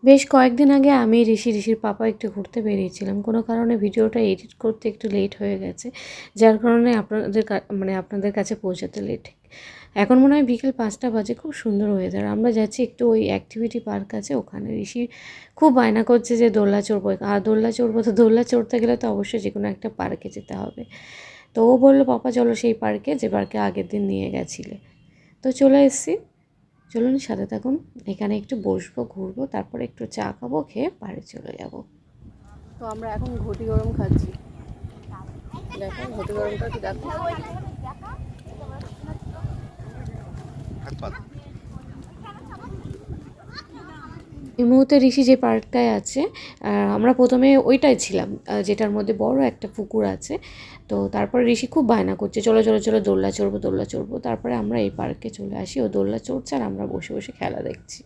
বেশ কয়েকদিন আগে আমি ঋষির পাপা একটু ঘুরতে বেরিয়েছিলাম। কোনো কারণে ভিডিওটা এডিট করতে একটু লেট হয়ে গেছে। যার কারণে আপনাদের কাছে পৌঁছাতে লেট। এখন মনে হয় বিকেল ৫টা বাজে। খুব সুন্দর ওয়েদার। আমরা যাচ্ছি একটু ওই অ্যাক্টিভিটি পার্ক আছে ওখানে। ঋষি খুব বায়না করছে যে দোলনা চড়বো। আর দোলনা চড়বো তো দোলনা চড়তে গেলে তো অবশ্যই যেকোনো একটা পার্কে যেতে হবে। তো ও বলল, পাপা চলো সেই পার্কে যে পার্কে আগের দিন নিয়ে গেছিলে। তো চলে এসেছি। চলুন সাথে থাকুন। এখানে একটু বসবো, ঘুরবো, তারপরে একটু চা খাবো, খেয়ে বাড়ি চলে যাব। তো আমরা এখন ঘটি গরম খাচ্ছি। দেখো ঘটি গরমটা কি দেখো। এই মুহূর্তে ঋষি যে পার্কটায় আছে, আমরা প্রথমে ওইটাই ছিলাম, যেটার মধ্যে বড় একটা পুকুর আছে। তো তারপরে ঋষি খুব বায়না করছে, চলো চলো চলো দোলনা চড়বো দোলনা চড়বো। তারপরে আমরা এই পার্কে চলে আসি, ও দোলনা চড়ছে আর আমরা বসে বসে খেলা দেখছি।